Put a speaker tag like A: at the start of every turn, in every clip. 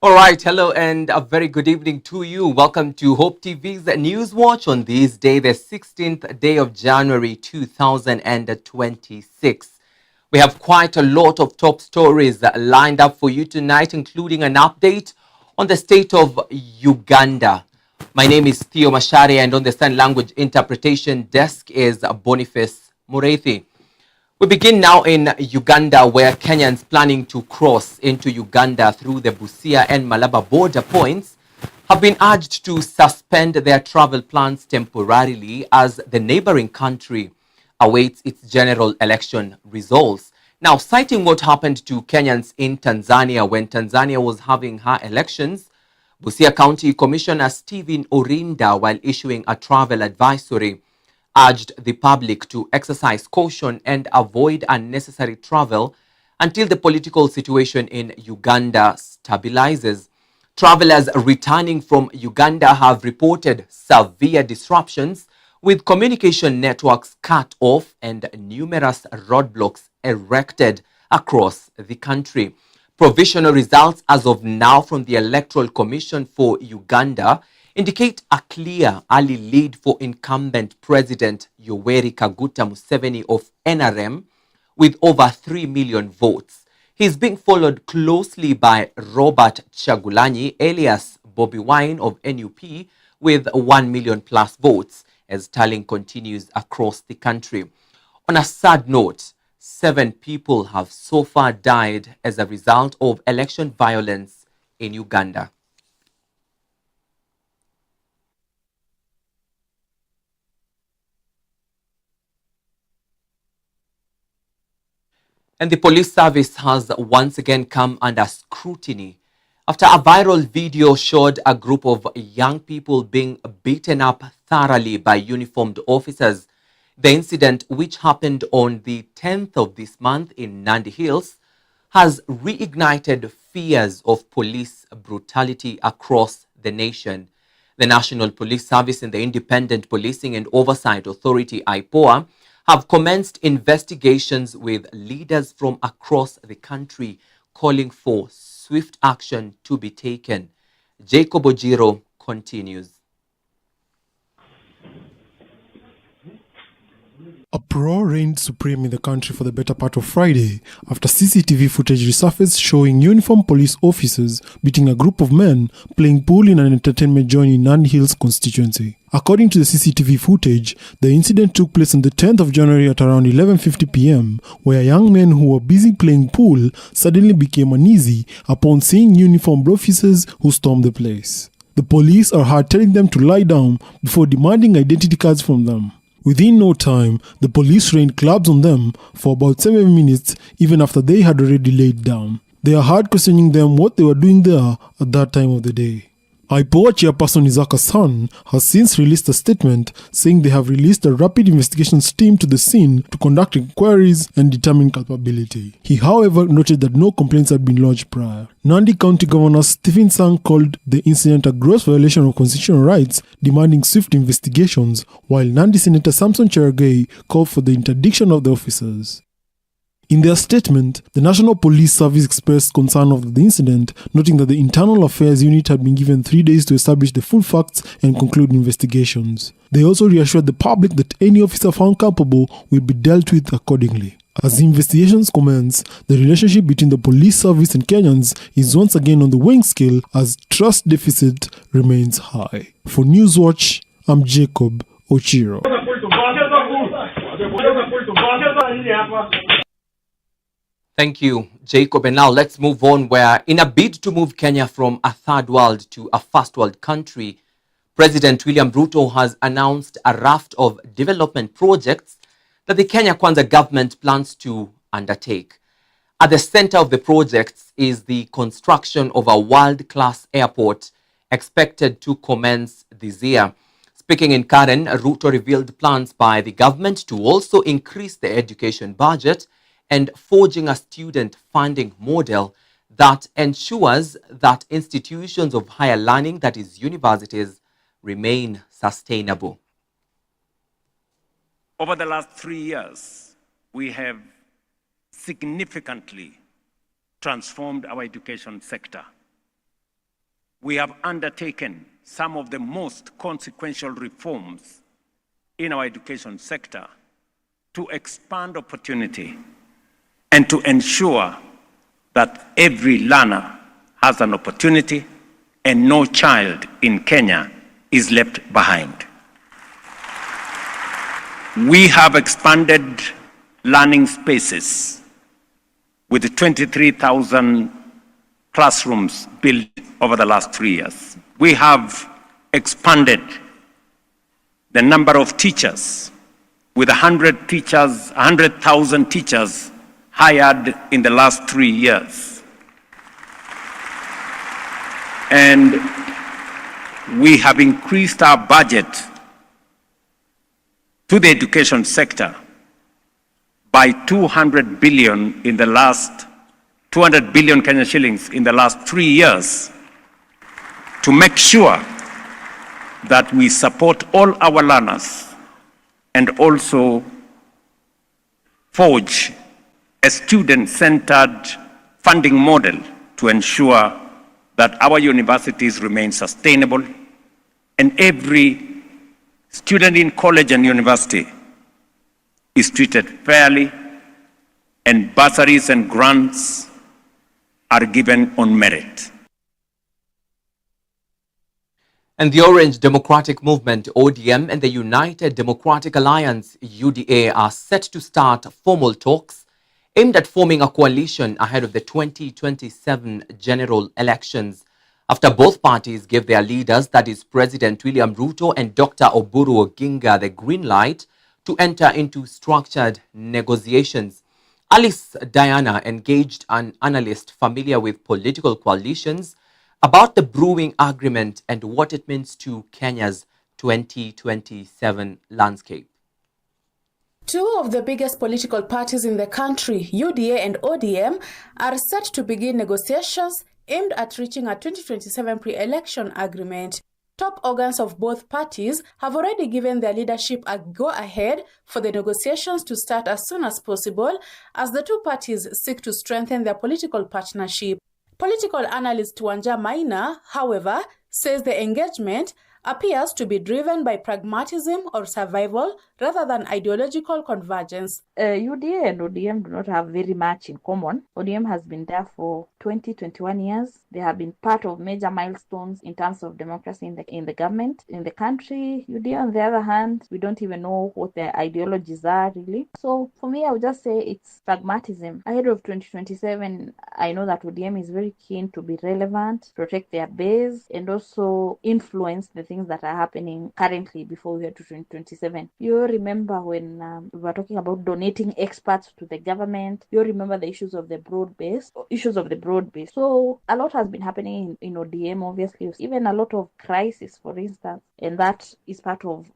A: All right, hello and a very good evening to you. Welcome to Hope TV's Newswatch on this day, the 16th day of January 2026. We have quite a lot of top stories lined up for you tonight, including an update on the state of Uganda. My name is Theo Macharia, and on the Sign Language Interpretation Desk is Boniface Mureithi. We begin now in Uganda, where Kenyans planning to cross into Uganda through the Busia and Malaba border points have been urged to suspend their travel plans temporarily as the neighboring country awaits its general election results. Now, citing what happened to Kenyans in Tanzania when Tanzania was having her elections, Busia County Commissioner Stephen Orinda, while issuing a travel advisory, urged the public to exercise caution and avoid unnecessary travel until the political situation in Uganda stabilizes. Travelers returning from Uganda have reported severe disruptions, with communication networks cut off and numerous roadblocks erected across the country. Provisional results as of now from the Electoral Commission for Uganda indicate a clear early lead for incumbent President Yoweri Kaguta Museveni of NRM with over 3 million votes. He's being followed closely by Robert Chagulanyi, alias Bobby Wine of NUP, with 1 million plus votes, as tallying continues across the country. On a sad note, 7 people have so far died as a result of election violence in Uganda. And the police service has once again come under scrutiny after a viral video showed a group of young people being beaten up thoroughly by uniformed officers. The incident, which happened on the 10th of this month in Nandi Hills, has reignited fears of police brutality across the nation. The National Police Service and the Independent Policing and Oversight Authority, IPOA, have commenced investigations with leaders from across the country calling for swift action to be taken. Jacob Ojiro continues.
B: Uproar reigned supreme in the country for the better part of Friday after CCTV footage resurfaced showing uniformed police officers beating a group of men playing pool in an entertainment joint in Nandi Hills constituency. According to the CCTV footage, the incident took place on the 10th of January at around 11:50 p.m., where young men who were busy playing pool suddenly became uneasy upon seeing uniformed officers who stormed the place. The police are hard telling them to lie down before demanding identity cards from them. Within no time, the police rained clubs on them for about 7 minutes, even after they had already laid down. They are hard questioning them what they were doing there at that time of the day. IPOA chairperson Isaac Hassan has since released a statement saying they have released a rapid investigations team to the scene to conduct inquiries and determine culpability. He, however, noted that no complaints had been lodged prior. Nandi County Governor Stephen Sang called the incident a gross violation of constitutional rights, demanding swift investigations, while Nandi Senator Samson Cherargei called for the interdiction of the officers. In their statement, the National Police Service expressed concern over the incident, noting that the Internal Affairs Unit had been given 3 days to establish the full facts and conclude investigations. They also reassured the public that any officer found culpable will be dealt with accordingly. As the investigations commence, the relationship between the police service and Kenyans is once again on the weighing scale as trust deficit remains high. For Newswatch, I'm Jacob Ochiro.
A: Thank you, Jacob. And now let's move on, where in a bid to move Kenya from a third world to a first world country, President William Ruto has announced a raft of development projects that the Kenya Kwanza government plans to undertake. At the center of the projects is the construction of a world-class airport expected to commence this year. Speaking in Karen, Ruto revealed plans by the government to also increase the education budget and forging a student funding model that ensures that institutions of higher learning, that is universities, remain sustainable.
C: Over the last 3 years, we have significantly transformed our education sector. we have undertaken some of the most consequential reforms in our education sector to expand opportunity and to ensure that every learner has an opportunity and no child in Kenya is left behind. We have expanded learning spaces with 23,000 classrooms built over the last 3 years. We have expanded the number of teachers with 100,000 teachers hired in the last 3 years. And we have increased our budget to the education sector by 200 billion Kenya shillings in the last 3 years to make sure that we support all our learners and also forge a student-centered funding model to ensure that our universities remain sustainable and every student in college and university is treated fairly, and bursaries and grants are given on merit.
A: And the Orange Democratic Movement, ODM, and the United Democratic Alliance, UDA, are set to start formal talks aimed at forming a coalition ahead of the 2027 general elections, after both parties gave their leaders, that is President William Ruto and Dr. Oburu Oginga, the green light to enter into structured negotiations. Alice Diana engaged an analyst familiar with political coalitions about the brewing agreement and what it means to Kenya's 2027 landscape.
D: Two of the biggest political parties in the country, UDA and ODM, are set to begin negotiations aimed at reaching a 2027 pre-election agreement. Top organs of both parties have already given their leadership a go-ahead for the negotiations to start as soon as possible, as the two parties seek to strengthen their political partnership. Political analyst Wanja Maina, however, says the engagement appears to be driven by pragmatism or survival rather than ideological convergence.
E: UDA and ODM do not have very much in common. ODM has been there for 21 years. They have been part of major milestones in terms of democracy in the government, in the country. UDA, on the other hand, we don't even know what their ideologies are really. So for me, I would just say it's pragmatism. Ahead of 2027, I know that ODM is very keen to be relevant, protect their base, and also influence the things that are happening currently before we get to 2027. You remember when we were talking about donating experts to the government. You remember the issues of the broad base. So a lot has been happening in ODM, obviously, even a lot of crisis, for instance, and that is part of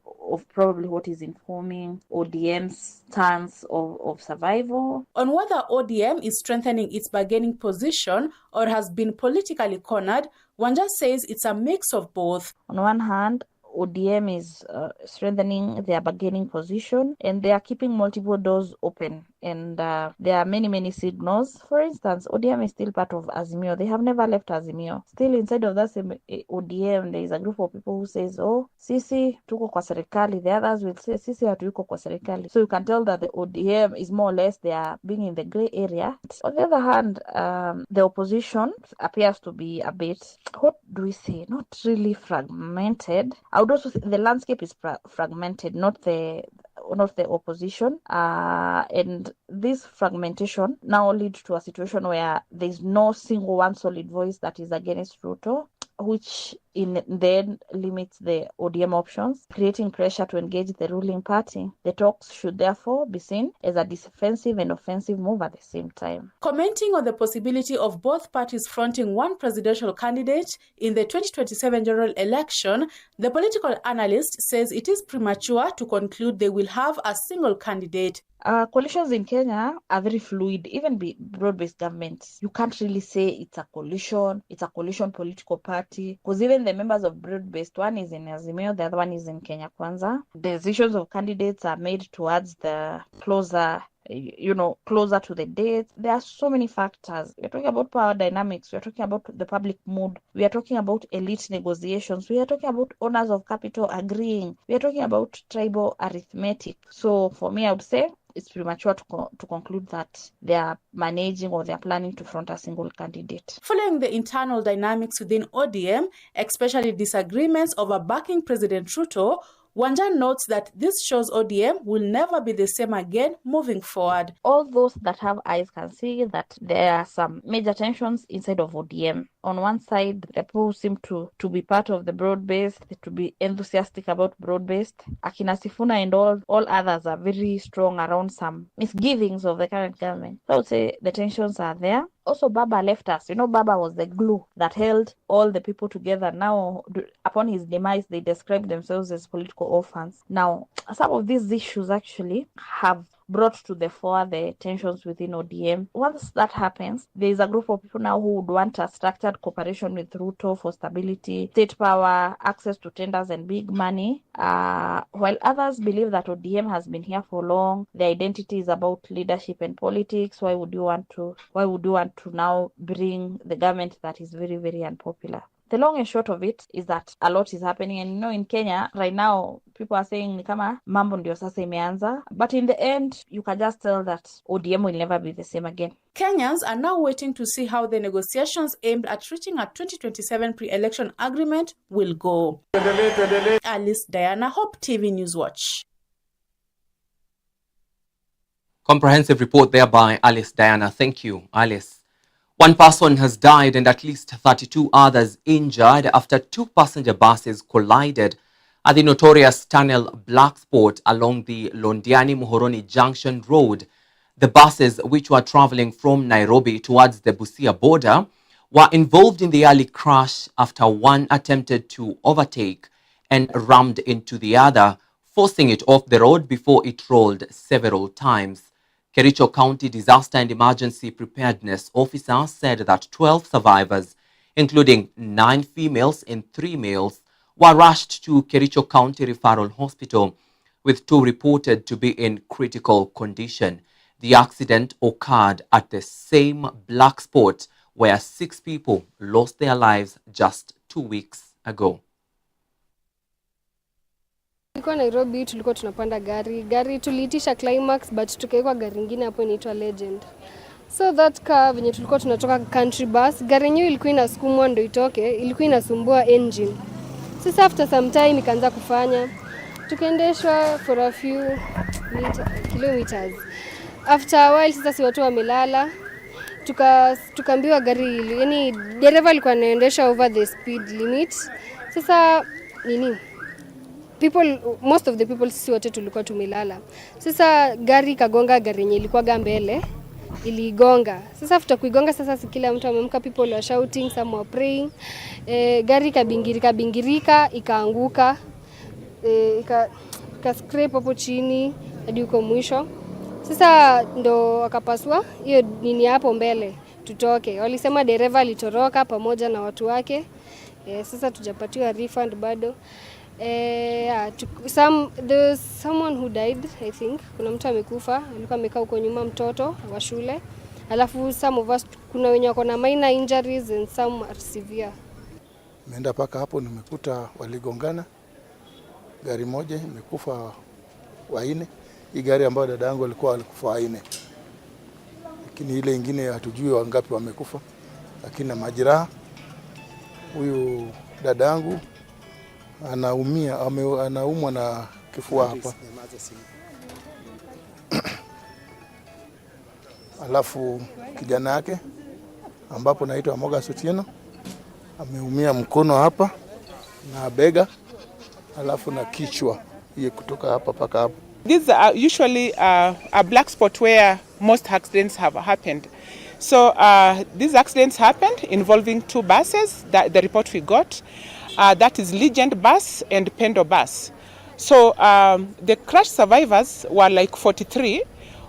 E: probably what is informing ODM's stance of survival.
D: On whether ODM is strengthening its bargaining position or has been politically cornered, Wanja says it's a mix of both.
E: On one hand, ODM is strengthening their bargaining position, and they are keeping multiple doors open. And there are many signals. For instance, ODM is still part of Azimio. They have never left Azimio. Still inside of that same ODM, there is a group of people who says, oh, sisi tuko kwa serikali. The others will say, sisi hatuko kwa serikali. So you can tell that the ODM is more or less, they are being in the gray area. On the other hand, the opposition appears to be a bit, what do we say, not really fragmented. I would also say the landscape is fragmented, not the opposition, and this fragmentation now leads to a situation where there's no single one solid voice that is against Ruto, which then limits the ODM options, creating pressure to engage the ruling party. The talks should therefore be seen as a defensive and offensive move at the same time.
D: Commenting on the possibility of both parties fronting one presidential candidate in the 2027 general election, the political analyst says it is premature to conclude they will have a single candidate.
E: Coalitions in Kenya are very fluid, even broad-based governments. You can't really say it's a coalition political party, because even the members of broad-based, one is in Azimio, the other one is in Kenya Kwanza. Decisions of candidates are made towards the closer closer to the dates. There are so many factors. We're talking about power dynamics. We're talking about the public mood. We are talking about elite negotiations. We are talking about owners of capital agreeing. We are talking about tribal arithmetic. So for me, I would say it's premature to conclude that they are managing or they are planning to front a single candidate.
D: Following the internal dynamics within ODM, especially disagreements over backing President Ruto, Wanja notes that this shows ODM will never be the same again moving forward.
E: All those that have eyes can see that there are some major tensions inside of ODM. On one side, the people who seem to be part of the broad-based, to be enthusiastic about broad-based. Akina Sifuna and all others are very strong around some misgivings of the current government. So I would say the tensions are there. Also, Baba left us. Baba was the glue that held all the people together. Now, upon his demise, they describe themselves as political orphans. Now, some of these issues actually have brought to the fore the tensions within ODM. Once that happens, there is a group of people now who would want a structured cooperation with Ruto for stability, state power, access to tenders and big money. While others believe that ODM has been here for long, the identity is about leadership and politics. Why would you want to now bring the government that is very, very unpopular? The long and short of it is that a lot is happening, and in Kenya right now people are saying ni kama mambo ndio sasa imeanza, but in the end you can just tell that ODM will never be the same again.
D: Kenyans are now waiting to see how the negotiations aimed at reaching a 2027 pre-election agreement will go. Alice Diana, Hope TV Newswatch.
A: Comprehensive report there by Alice Diana. Thank you, Alice. One person has died and at least 32 others injured after two passenger buses collided at the notorious tunnel Black Spot along the Londiani-Muhoroni Junction Road. The buses, which were traveling from Nairobi towards the Busia border, were involved in the early crash after one attempted to overtake and rammed into the other, forcing it off the road before it rolled several times. Kericho County Disaster and Emergency Preparedness Officer said that 12 survivors, including 9 females and 3 males, were rushed to Kericho County Referral Hospital, with 2 reported to be in critical condition. The accident occurred at the same Black Spot where 6 people lost their lives just 2 weeks ago.
F: Tulikuwa Nairobi, tulikuwa tunapanda gari tuliitisha Climax but tukawekwa gari nyingine hapo inaitwa Legend. So that car venye tulikuwa tunatoka country bus, gari yenyewe ilikuwa inasukumwa ndio itoke, ilikuwa inasumbua engine. Sasa after some time ikaanza kufanya, tukaendeshwa for a few kilometers. After a while sasa si watu wamelala, tukaambiwa gari, yani dereva alikuwa anaendesha over the speed limit. Sasa most of the people sisi wote tulikuwa tumelala. Sasa gari kagonga gari yenye ilikuwa mbele, iligonga. Sasa after kuigonga sasa si kila mtu amemka, people were shouting, some were praying. Gari kabingirika ikaanguka. Ika scrape hapo chini hadi huko mwisho. Sasa ndo akapaswa hiyo nini hapo mbele tutoke. Walisema dereva alitoroka pamoja na watu wake. Sasa tujapatiwa refund bado. There's someone who died, I think. Kuna mtu amekufa, alikuwa amekaa huko nyuma, mtoto wa shule. Alafu some of us kuna wenye wako na minor injuries and some are severe.
G: Nimeenda paka hapo nimekuta waligongana. Gari moja imekufa wanne. Hii gari ambayo dadangu alikufa wanne. Lakini ile nyingine hatujui wangapi wamekufa. Lakini na majeraha. Huyu dadangu anaumia, anaumwa na kifua hapa. Alafu kijana yake ambapo naitwa Moga Sutieno ameumia mkono hapa na bega, alafu na kichwa hiyo kutoka hapa paka hapo.
H: These are usually a black spot where most accidents have happened. So these accidents happened involving 2 buses, the report we got. That is Legend bus and Pendo bus. So the crash survivors were like 43,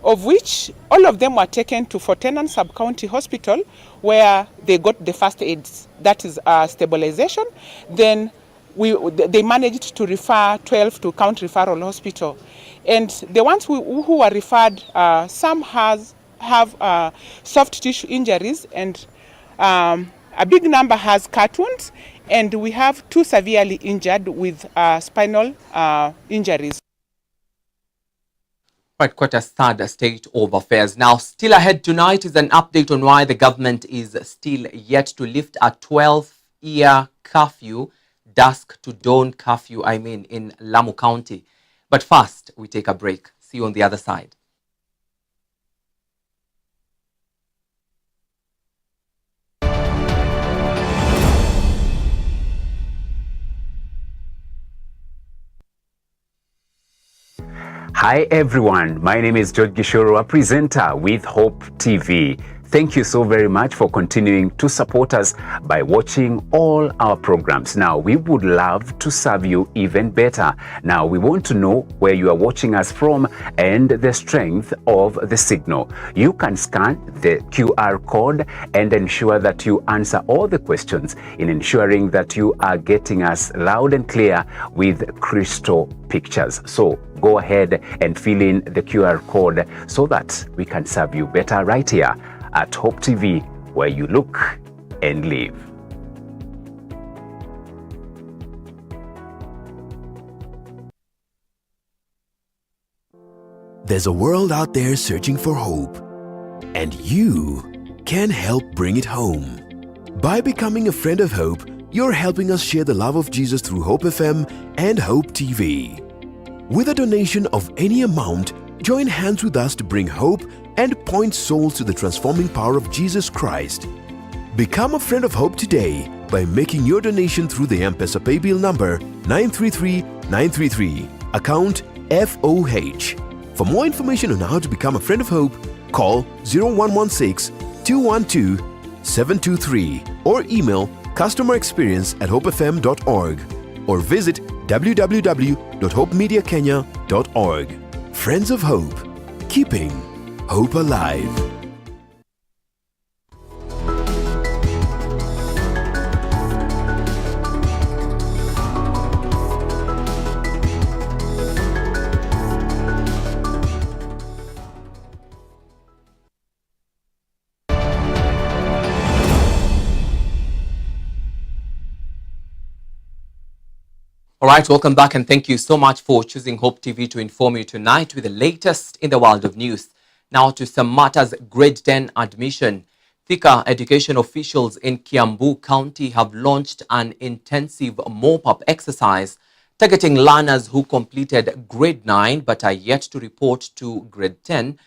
H: of which all of them were taken to Fort Tenan Sub-County Hospital where they got the first aids, that is stabilization. Then they managed to refer 12 to County Referral Hospital. And the ones who are referred, some have soft tissue injuries, and a big number has cut wounds, and we have 2 severely injured with spinal injuries.
A: Right, quite a sad state of affairs. Now, still ahead tonight is an update on why the government is still yet to lift a 12-year curfew, dusk to dawn curfew, in Lamu County. But first, we take a break. See you on the other side.
I: Hi everyone, my name is George Gishoro, a presenter with Hope TV. Thank you so very much for continuing to support us by watching all our programs. Now, we would love to serve you even better. Now, we want to know where you are watching us from and the strength of the signal. You can scan the QR code and ensure that you answer all the questions in ensuring that you are getting us loud and clear with crystal pictures. So go ahead and fill in the QR code so that we can serve you better right here at Hope TV, where you look and live.
J: There's a world out there searching for hope, and you can help bring it home. By becoming a friend of Hope, you're helping us share the love of Jesus through Hope FM and Hope TV. With a donation of any amount, join hands with us to bring hope and point souls to the transforming power of Jesus Christ. Become a friend of Hope today by making your donation through the M-Pesa paybill number 933933, account FOH. For more information on how to become a friend of Hope, call 0116-212-723 or email customerexperience@hopefm.org or visit www.hopemediakenya.org. Friends of Hope, keeping hope alive.
A: All right, welcome back, and thank you so much for choosing Hope TV to inform you tonight with the latest in the world of news. Now to some matters. Grade 10 admission. Thika education officials in Kiambu County have launched an intensive mop-up exercise targeting learners who completed grade 9 but are yet to report to grade 10,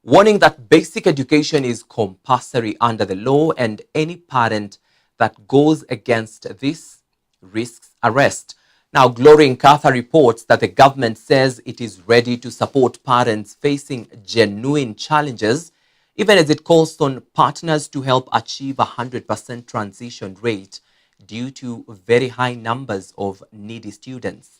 A: warning that basic education is compulsory under the law and any parent that goes against this risks arrest. Now, Glory Nkatha reports that the government says it is ready to support parents facing genuine challenges, even as it calls on partners to help achieve a 100% transition rate due to very high numbers of needy students.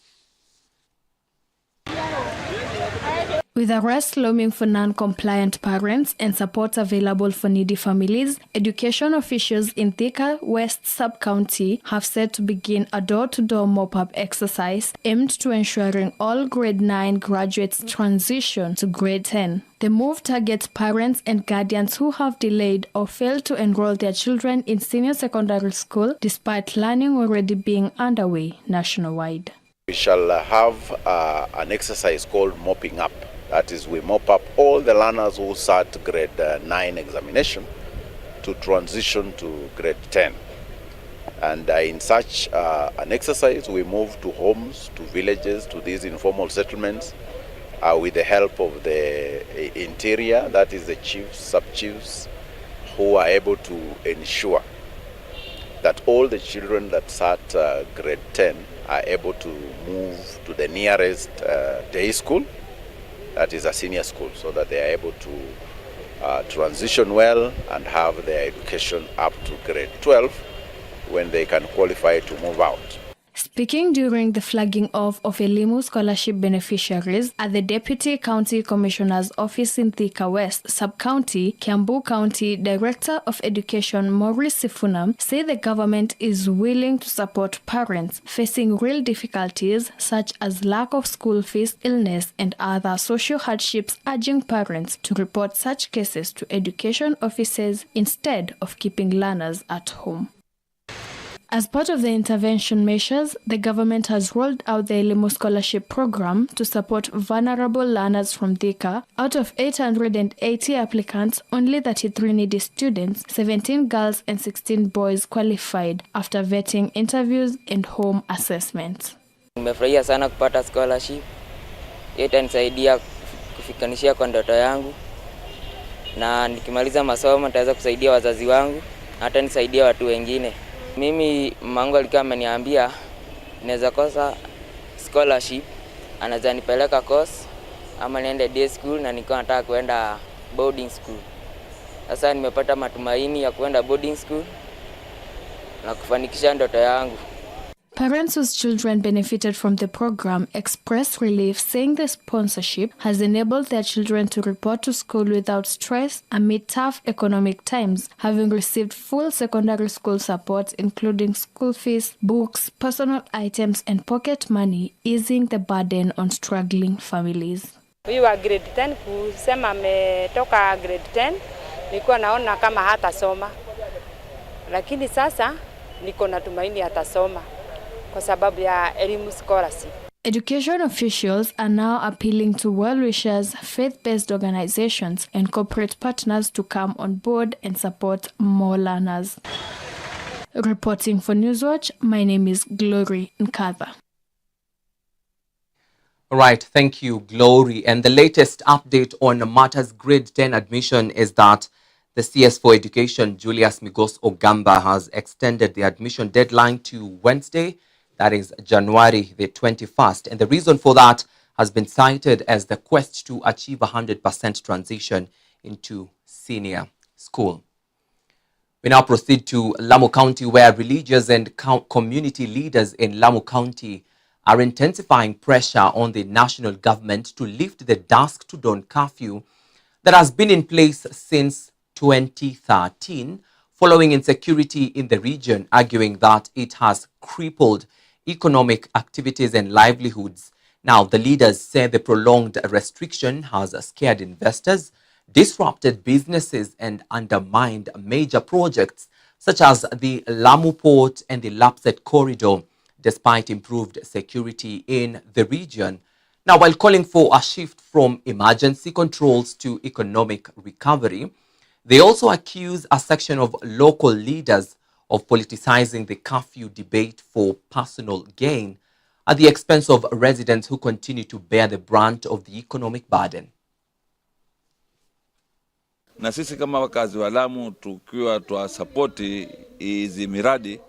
K: With arrests looming for non-compliant parents and support available for needy families, education officials in Thika West Sub-County have said to begin a door-to-door mop-up exercise aimed to ensuring all grade 9 graduates transition to grade 10. The move targets parents and guardians who have delayed or failed to enroll their children in senior secondary school despite learning already being underway nationwide.
L: We shall have an exercise called mopping up. That is, we mop up all the learners who sat grade 9 examination to transition to grade 10. And in such an exercise, we move to homes, to villages, to these informal settlements with the help of the interior, that is the chiefs, sub-chiefs, who are able to ensure that all the children that sat grade 10 are able to move to the nearest day school, that is a senior school, so that they are able to transition well and have their education up to grade 12 when they can qualify to move out.
K: Speaking during the flagging off of Elimu scholarship beneficiaries at the Deputy County Commissioner's office in Thika West Sub-County, Kiambu County Director of Education Maurice Sifuna said the government is willing to support parents facing real difficulties such as lack of school fees, illness, and other social hardships, urging parents to report such cases to education officers instead of keeping learners at home. As part of the intervention measures, the government has rolled out the Elimu Scholarship Program to support vulnerable learners from Thika. Out of 880 applicants, only 33 needy students, 17 girls and 16 boys qualified after vetting, interviews and home assessments.
M: Nimefurahia sana kupata scholarship. Itanisaidia kufikanishia kwa ndoto yangu. Na nikimaliza masomo nitaweza kusaidia wazazi wangu, hata nisaidia watu wengine. Mimi mangu alikuwa ameniambia naweza kosa scholarship, anaweza nipeleka course ama niende day school, na nilikuwa nataka kwenda boarding school. Sasa nimepata matumaini ya kwenda boarding school na kufanikisha ndoto yangu.
K: Parents whose children benefited from the program expressed relief, saying the sponsorship has enabled their children to report to school without stress amid tough economic times, having received full secondary school support, including school fees, books, personal items, and pocket money, easing the burden on struggling families.
N: Huyu wa grade 10 kusema ametoka grade 10, nilikuwa naona kama hatasoma. Lakini sasa niko na tumaini atasoma kwa sababu ya elimu scholarship.
K: Education officials are now appealing to well-wishers, faith-based organizations, and corporate partners to come on board and support more learners. Reporting for Newswatch, my name is Glory Nkatha.
A: All right, thank you, Glory. And the latest update on matters grade 10 admission is that the CS for Education, Julius Migos Ogamba, has extended the admission deadline to Wednesday, that is January the 21st. And the reason for that has been cited as the quest to achieve 100% transition into senior school. We now proceed to Lamu County, where religious and community leaders in Lamu County are intensifying pressure on the national government to lift the dusk to dawn curfew that has been in place since 2013, following insecurity in the region, arguing that it has crippled economic activities and livelihoods. Now, the leaders say the prolonged restriction has scared investors, disrupted businesses, and undermined major projects such as the Lamu Port and the Lapsset Corridor, despite improved security in the region. Now, while calling for a shift from emergency controls to economic recovery, they also accuse a section of local leaders of politicizing the curfew debate for personal gain at the expense of residents who continue to bear the brunt of the economic burden.
O: Na sisi kama wakazi wa Lamu tukiwa tuwasapoti hizi miradi,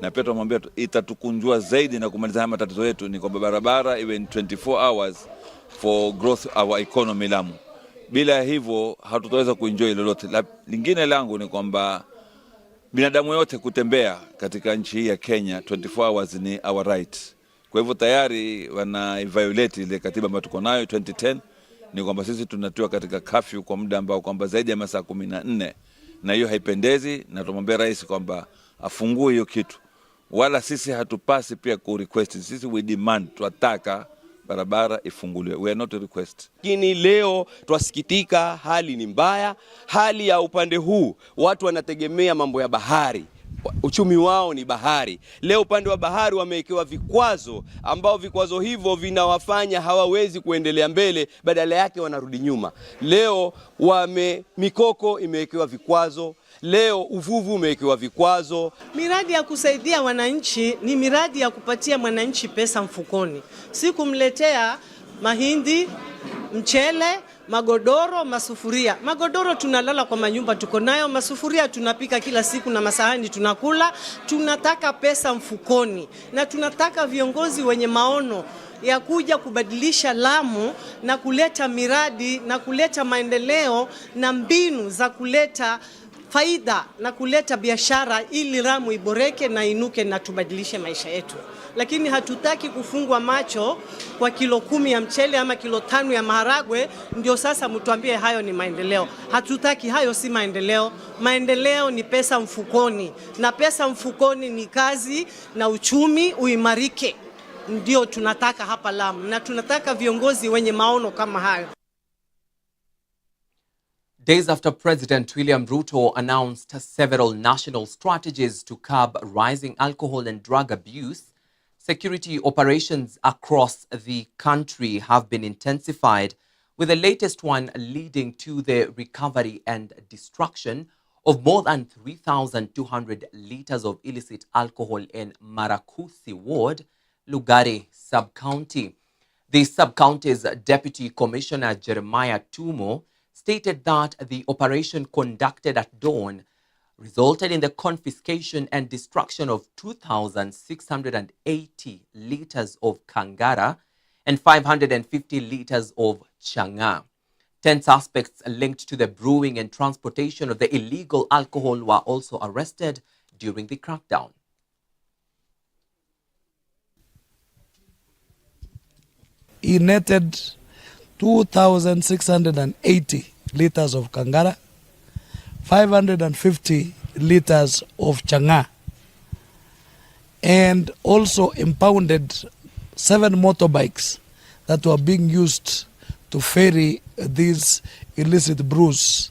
O: na pia tumwambia itatukunjua zaidi na kumaliza matatizo yetu, ni kwamba barabara iwe 24 hours for growth our economy Lamu. Bila hivyo hatutaweza kuenjoy lolote. Lingine langu ni kwamba binadamu yote kutembea katika nchi hii ya Kenya 24 hours ni our right. Kwa hivyo tayari wana violate ile katiba ambayo tuko nayo 2010, ni kwamba sisi tunatiwa katika curfew kwa muda ambao kwamba zaidi ya masaa 14, na hiyo haipendezi, na tumwambia rais kwamba afungue hiyo kitu. Wala sisi hatupasi pia ku request, sisi we demand, tunataka barabara ifunguliwe. We are not a request.
P: Lakini leo twasikitika, hali ni mbaya. Hali ya upande huu watu wanategemea mambo ya bahari, uchumi wao ni bahari. Leo upande wa bahari wamewekewa vikwazo, ambao vikwazo hivyo vinawafanya hawawezi kuendelea mbele, badala yake wanarudi nyuma. Leo mikoko imewekewa vikwazo, leo uvuvu umewekewa vikwazo.
Q: Miradi ya kusaidia wananchi ni miradi ya kupatia mwananchi pesa mfukoni, si kumletea mahindi, mchele, magodoro, masufuria. Magodoro tunalala kwa manyumba tuko nayo, masufuria tunapika kila siku na masahani tunakula. Tunataka pesa mfukoni, na tunataka viongozi wenye maono ya kuja kubadilisha Lamu na kuleta miradi na kuleta maendeleo na mbinu za kuleta faida na kuleta biashara, ili Lamu iboreke na inuke na tubadilishe maisha yetu. lakini hatutaki kufungwa macho kwa kilo 10 ya mchele ama kilo 5 ya maharagwe ndio sasa mtuambie hayo ni maendeleo. Hatutaki, hayo si maendeleo. Maendeleo ni pesa mfukoni, na pesa mfukoni ni kazi na uchumi uimarike. Ndio tunataka hapa Lamu, na tunataka viongozi wenye maono kama hayo.
A: Days after President William Ruto announced several national strategies to curb rising alcohol and drug abuse, security operations across the country have been intensified, with the latest one leading to the recovery and destruction of more than 3,200 liters of illicit alcohol in Marakusi Ward, Lugari Sub-County. The sub-county's Deputy Commissioner Jeremiah Tumo stated that the operation conducted at dawn resulted in the confiscation and destruction of 2,680 liters of Kangara and 550 liters of Changa. 10 suspects linked to the brewing and transportation of the illegal alcohol were also arrested during the crackdown.
R: He netted 2,680 liters of Kangara, 550 liters of Changa, and also impounded 7 motorbikes that were being used to ferry these illicit brews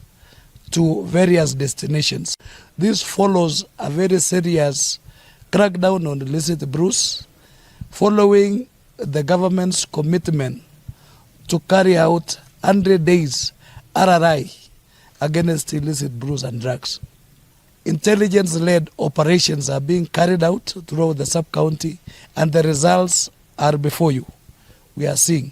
R: to various destinations. This follows a very serious crackdown on illicit brews, following the government's commitment to carry out 100 days RRI against illicit brews and drugs. Intelligence-led operations are being carried out throughout the sub-county, and the results are before you. We are seeing.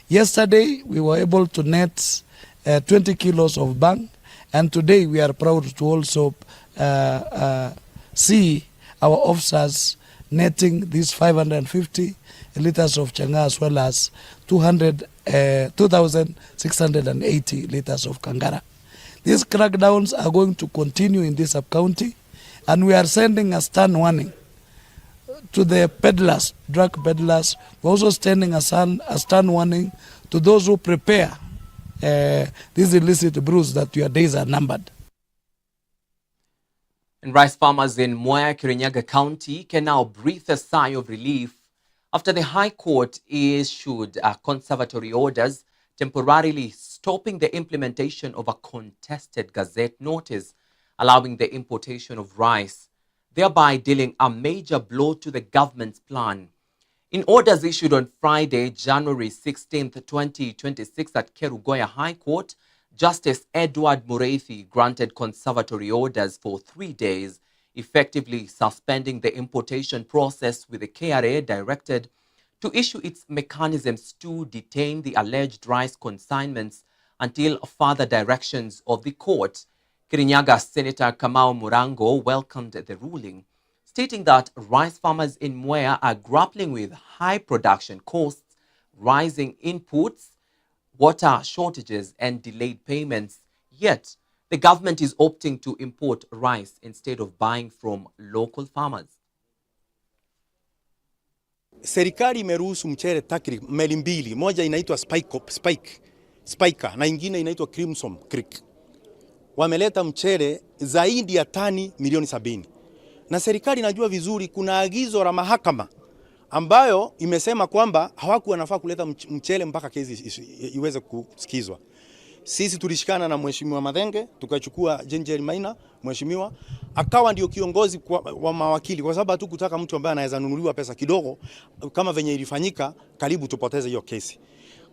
R: Yesterday, we were able to net 20 kilos of bang, and today we are proud to also see our officers netting these 550 liters of Changa as well as 2,680 liters of Kangara. These crackdowns are going to continue in this sub-county, and we are sending a stern warning to the peddlers, drug peddlers. We're also sending a stern warning to those who prepare these illicit brews that your days are numbered.
A: And rice farmers in Mwea, Kirinyaga County can now breathe a sigh of relief after the High Court issued conservatory orders temporarily stopping the implementation of a contested Gazette notice allowing the importation of rice, thereby dealing a major blow to the government's plan. In orders issued on Friday, January 16, 2026 at Kerugoya High Court, Justice Edward Mureithi granted conservatory orders for 3 days, effectively suspending the importation process, with the KRA directed to issue its mechanisms to detain the alleged rice consignments until further directions of the court. Kirinyaga Senator Kamau Murango welcomed the ruling, stating that rice farmers in Mwea are grappling with high production costs, rising inputs, water shortages, and delayed payments. Yet, the government is opting to import rice instead of buying from local farmers.
S: Serikali imeruhusu mchele takriban meli mbili, moja inaitwa Spiker na ingine inaitwa Crimson Creek. Wameleta mchele zaidi ya tani milioni 70. Na serikali inajua vizuri kuna agizo la mahakama ambayo imesema kwamba hawakuwa wanafaa kuleta mchele mpaka kesi iweze kusikizwa. Sisi tulishikana na Mheshimiwa Madhenge, tukachukua Jenjeri Maina, Mheshimiwa akawa ndio kiongozi wa mawakili, kwa sababu hatukutaka mtu ambaye anaweza nunuliwa pesa kidogo kama venye ilifanyika, karibu tupoteze hiyo kesi.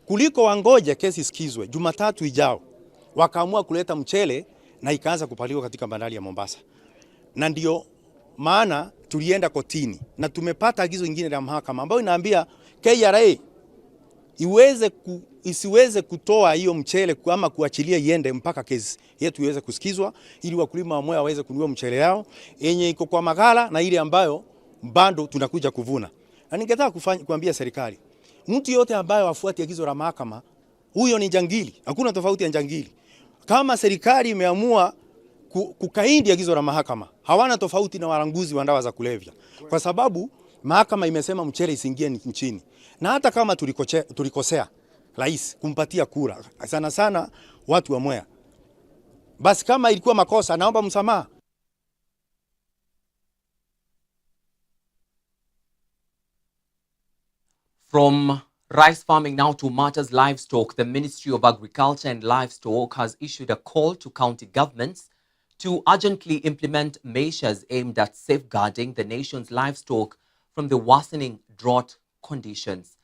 S: Kuliko wangoje kesi sikizwe, Jumatatu ijao wakaamua kuleta mchele na ikaanza kupaliwa katika bandari ya Mombasa. Na ndio maana tulienda kotini na tumepata agizo lingine la mahakama ambayo inaambia KRA isiweze kutoa hiyo mchele ama kuachilia iende mpaka kesi yetu iweze kusikizwa, ili wakulima wa Mwea waweze kununua mchele yao yenye iko kwa maghala na ile ambayo bado tunakuja kuvuna. Na ningetaka kuambia serikali, mtu yote ambaye wafuati agizo la mahakama, huyo ni jangili. Hakuna tofauti ya jangili. Kama serikali imeamua kukaidi agizo la mahakama, hawana tofauti na walanguzi wa dawa za kulevya, kwa sababu Mahakama imesema mchele isiingie nchini. Na hata kama tulikosea rais kumpatia kura, sana sana watu wa Mwea, basi kama ilikuwa makosa, naomba msamaha.
A: From rice farming now to matters livestock, the Ministry of Agriculture and Livestock has issued a call to county governments to urgently implement measures aimed at safeguarding the nation's livestock from the worsening drought conditions.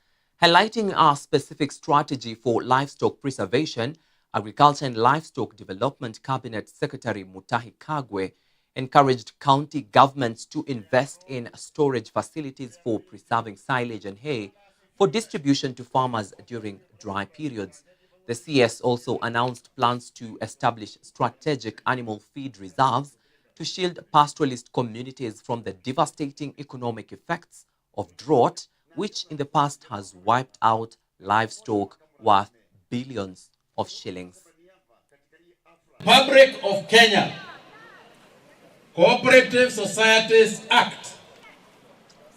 A: Highlighting a specific strategy for livestock preservation, Agriculture and Livestock Development Cabinet Secretary Mutahi Kagwe encouraged county governments to invest in storage facilities for preserving silage and hay for distribution to farmers during dry periods. The CS also announced plans to establish strategic animal feed reserves to shield pastoralist communities from the devastating economic effects of drought, which in the past has wiped out livestock worth billions of shillings.
T: Republic of Kenya Cooperative Societies Act,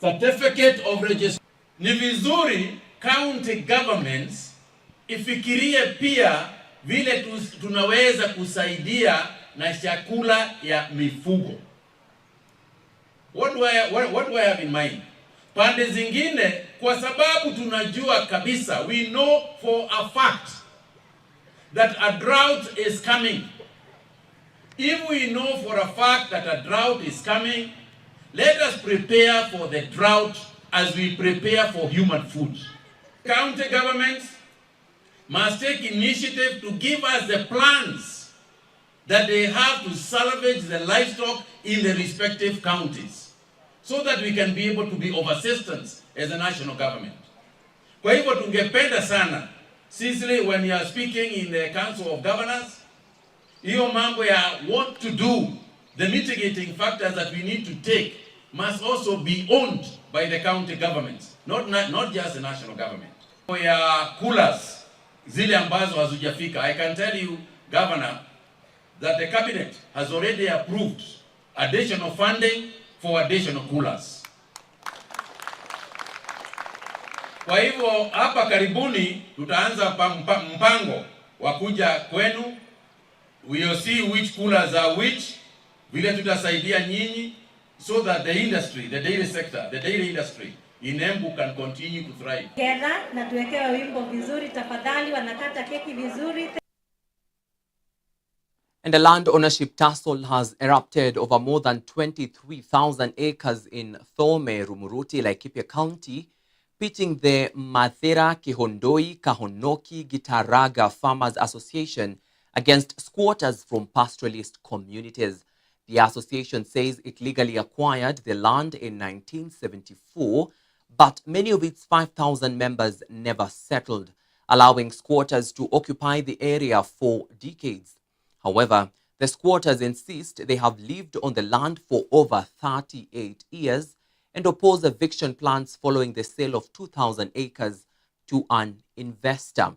T: Certificate of Registration. Ni vizuri county governments ifikirie pia vile tunaweza kusaidia na chakula ya mifugo. What do I have in mind? Pande zingine, kwa sababu tunajua kabisa, we know for a fact that a drought is coming. If we know for a fact that a drought is coming, let us prepare for the drought as we prepare for human food. County governments must take initiative to give us the plans that they have to salvage the livestock in the respective counties, so that we can be able to be of assistance as a national government. Kwa hivyo tungependa sana, Cecily, when you are speaking in the Council of Governors, hiyo mambo ya what to do, the mitigating factors that we need to take must also be owned by the county governments, not just the national government. Ya coolers zile ambazo hazijafika, I can tell you, Governor, that the cabinet has already approved additional funding for additional coolers. Kwa hivyo hapa karibuni tutaanza mpango wa kuja kwenu. We will see which coolers are which, vile tutasaidia nyinyi, so that the industry, the dairy sector, the dairy industry in Embu can continue to thrive.
U: Kera na tuwekewe wimbo vizuri tafadhali, wanakata keki vizuri.
A: And a land ownership tussle has erupted over more than 23,000 acres in Thome, Rumuruti, Laikipia County, pitting the Mathera, Kihondoi, Kahonoki, Gitaraga Farmers Association against squatters from pastoralist communities. The association says it legally acquired the land in 1974, but many of its 5,000 members never settled, allowing squatters to occupy the area for decades. However, the squatters insist they have lived on the land for over 38 years and oppose eviction plans following the sale of 2,000 acres to an investor.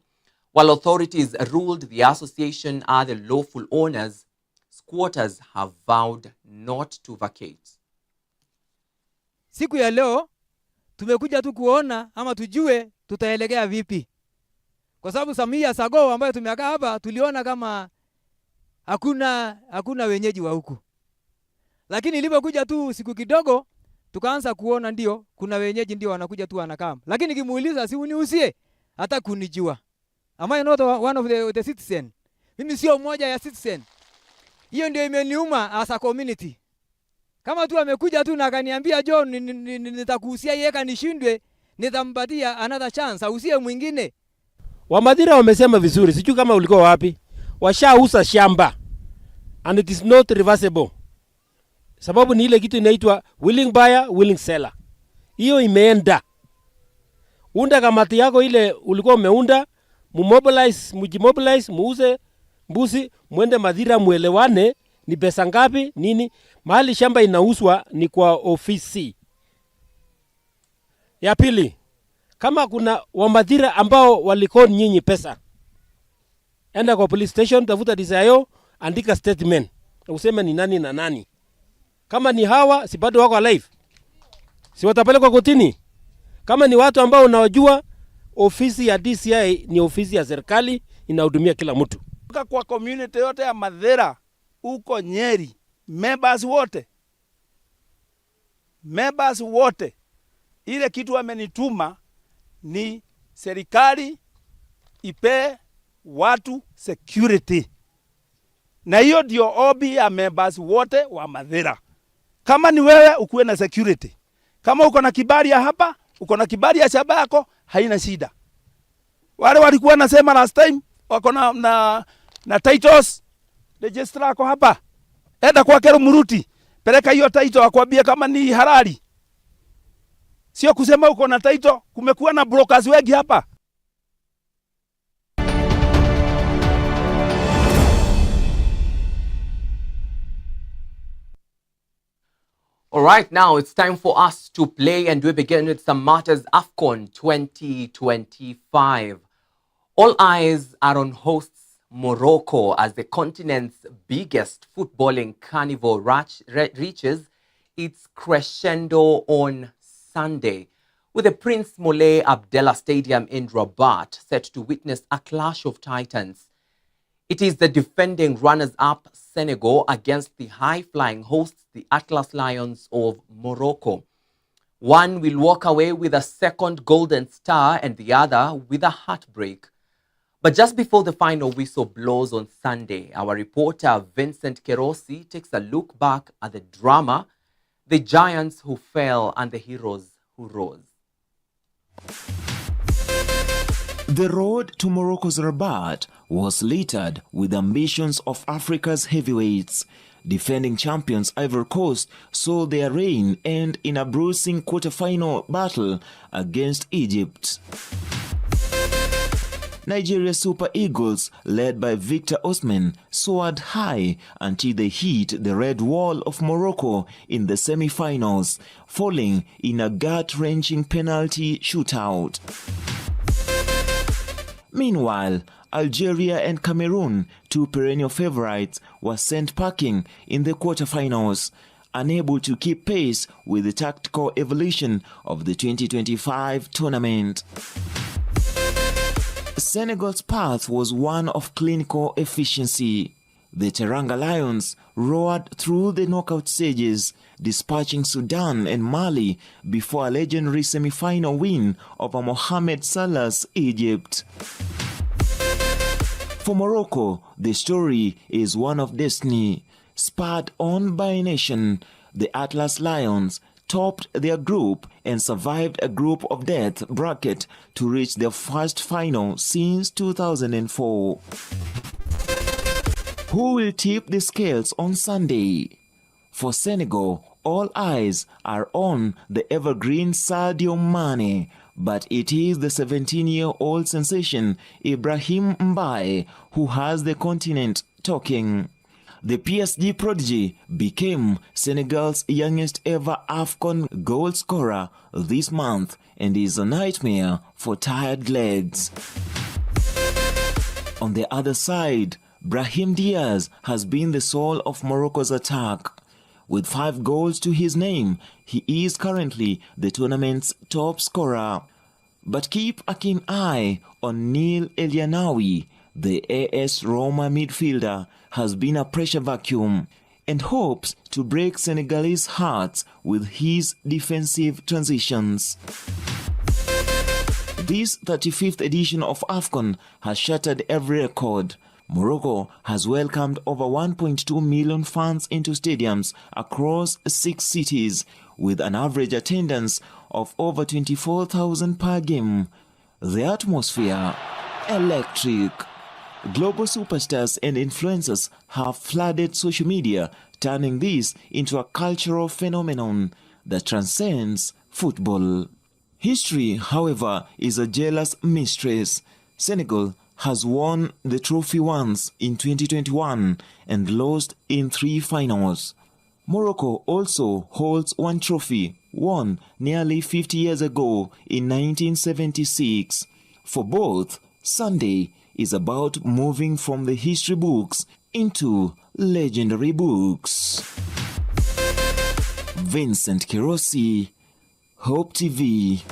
A: While authorities ruled the association are the lawful owners, squatters have vowed not to vacate.
V: Siku ya leo tumekuja tu kuona ama tujue tutaelekea vipi. Kwa sababu Samia Sago ambayo tumekaa hapa tuliona kama hakuna wenyeji wa huku. Lakini ilipokuja tu siku kidogo tukaanza kuona ndio kuna wenyeji ndio wanakuja tu wanakaa. Lakini kimuuliza si uniusie hata kunijua. Am I not one of the citizen? Mimi sio mmoja ya citizen. Hiyo ndio imeniuma as a community. Kama tu amekuja tu na akaniambia John nitakuhusia yeka nishindwe, nitampatia another chance ausie mwingine.
W: Wamadhira wamesema vizuri, sijui kama ulikuwa wapi. Washauza shamba and it is not reversible. Sababu ni ile kitu inaitwa willing buyer, willing seller. Hiyo imeenda. Unda kamati yako ile ulikuwa umeunda, mujimobilize, muuze mbuzi, mwende Madhira muelewane ni pesa ngapi, nini. Mahali shamba inauzwa ni kwa ofisi. Ya pili, kama kuna Wamadhira ambao walikoni nyinyi pesa, enda kwa police station, tafuta DCIO, andika statement. Useme ni nani na nani. Kama ni hawa, si bado wako alive. si watapelekwa kotini? Kama ni watu ambao unawajua, ofisi ya DCI ni ofisi ya serikali, inahudumia kila mtu.
B: Kwa community yote ya Mathira uko Nyeri, members wote, ile kitu wamenituma ni serikali ipe watu security, na hiyo ndio obi ya members wote wa Mathira. Kama ni wewe ukuwe na security, kama uko na kibali ya hapa, uko na kibali ya shamba yako, haina shida. Wale walikuwa nasema last time wako na titles, registrar ako hapa, enda kwa Kero Muruti, peleka hiyo title akwambie kama ni halali. Sio kusema uko na title, kumekuwa na brokers wengi hapa.
A: All right, now it's time for us to play, and we begin with some matters AFCON 2025. All eyes are on hosts Morocco as the continent's biggest footballing carnival reaches its crescendo on Sunday, with the Prince Moulay Abdallah Stadium in Rabat set to witness a clash of titans. It is the defending runners-up Senegal against the high-flying hosts, the Atlas Lions of Morocco. One will walk away with a second golden star and the other with a heartbreak. But just before the final whistle blows on Sunday, our reporter Vincent Kerosi takes a look back at the drama, the giants who fell and the heroes who rose.
C: The road to Morocco's Rabat was littered with ambitions of Africa's heavyweights. Defending champions Ivory Coast saw their reign end in a bruising quarter-final battle against Egypt. Nigeria Super Eagles, led by Victor Osimhen, soared high until they hit the red wall of Morocco in the semi-finals, falling in a gut-wrenching penalty shootout. Meanwhile, Algeria and Cameroon, two perennial favorites, were sent packing in the quarterfinals, unable to keep pace with the tactical evolution of the 2025 tournament. Senegal's path was one of clinical efficiency. The Teranga Lions roared through the knockout stages, dispatching Sudan and Mali before a legendary semi-final win over Mohamed Salah's Egypt. For Morocco, the story is one of destiny. Spurred on by a nation, the Atlas Lions topped their group and survived a group of death bracket to reach their first final since 2004. Who will tip the scales on Sunday? For Senegal, all eyes are on the evergreen Sadio Mane, but it is the 17-year-old sensation Ibrahim Mbaye who has the continent talking. The PSG prodigy became Senegal's youngest ever AFCON goal scorer this month and is a nightmare for tired legs. On the other side, Brahim Diaz has been the soul of Morocco's attack. With 5 goals to his name, he is currently the tournament's top scorer. But keep a keen eye on Neil Elianawi. The AS Roma midfielder has been a pressure vacuum and hopes to break Senegalese hearts with his defensive transitions. This 35th edition of AFCON has shattered every record. Morocco has welcomed over 1.2 million fans into stadiums across 6 cities with an average attendance of over 24,000 per game. The atmosphere, electric. Global superstars and influencers have flooded social media, turning this into a cultural phenomenon that transcends football. History, however, is a jealous mistress. Senegal has won the trophy once in 2021 and lost in 3 finals. Morocco also holds one trophy, won nearly 50 years ago in 1976. For both, Sunday is about moving from the history books into legendary books. Vincent Kerosi, Hope TV.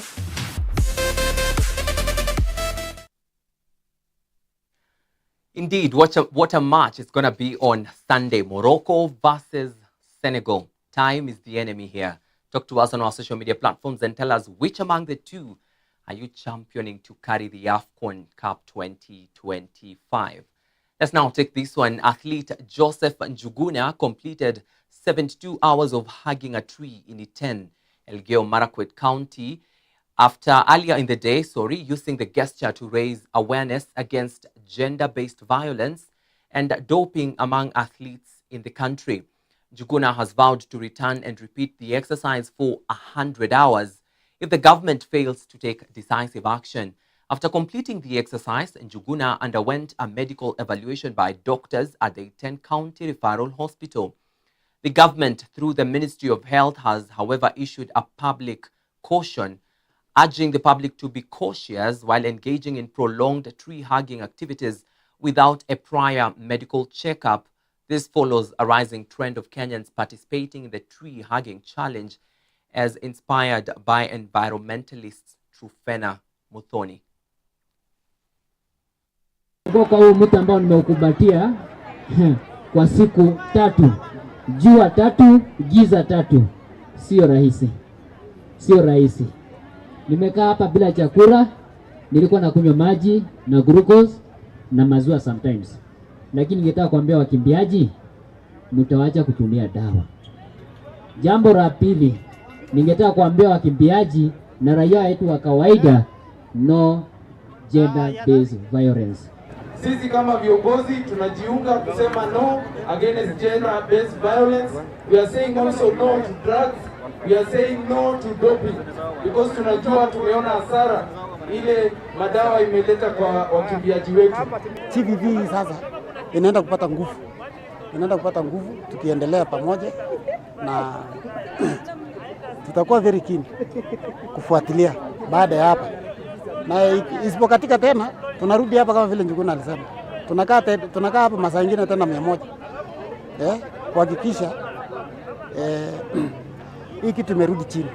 A: Indeed, what a match it's going to be on Sunday. Morocco versus Senegal. Time is the enemy here. Talk to us on our social media platforms and tell us which among the two are you championing to carry the AFCON Cup 2025. Let's now take this one. Athlete Joseph Njuguna completed 72 hours of hugging a tree in Iten, Elgeyo Marakwet County, after earlier in the day, using the gesture to raise awareness against gender-based violence and doping among athletes in the country. Njuguna has vowed to return and repeat the exercise for 100 hours if the government fails to take decisive action. After completing the exercise, Njuguna underwent a medical evaluation by doctors at the Iten County Referral Hospital. The government, through the Ministry of Health, has, however, issued a public caution urging the public to be cautious while engaging in prolonged tree-hugging activities without a prior medical checkup. This follows a rising trend of Kenyans participating in the tree-hugging challenge as inspired by environmentalists Trufena Muthoni.
D: Kwa huu mti ambao nimeukumbatia kwa siku 3, jua 3, giza 3, sio rahisi, sio rahisi. Nimekaa hapa bila chakula, nilikuwa nakunywa maji na glucose na maziwa sometimes. Lakini ningetaka kuambia wakimbiaji, mtawaacha kutumia dawa. Jambo la pili, ningetaka kuambia wakimbiaji na raia wetu wa kawaida, no gender based violence.
E: Sisi kama viongozi tunajiunga kusema no against gender based violence. We are saying also no to drugs. We are saying no to doping because tunajua, tumeona hasara ile madawa imeleta kwa wakimbiaji wetu.
F: TVV sasa inaenda kupata nguvu, tukiendelea pamoja na tutakuwa very keen kufuatilia baada ya hapa, na isipokatika tena tunarudi hapa kama vile Njuguna alisema, tunakaa hapa masaa mengine tena 100 kuhakikisha hii kitu imerudi chini.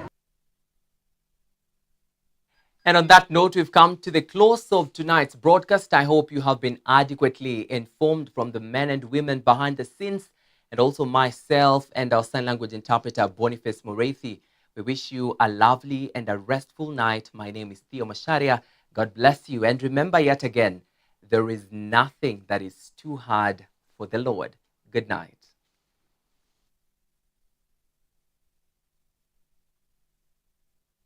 A: And on that note, we've come to the close of tonight's broadcast. I hope you have been adequately informed from the men and women behind the scenes, and also myself and our sign language interpreter, Boniface Morethi. We wish you a lovely and a restful night. My name is Theo Macharia. God bless you. And remember yet again, there is nothing that is too hard for the Lord. Good night.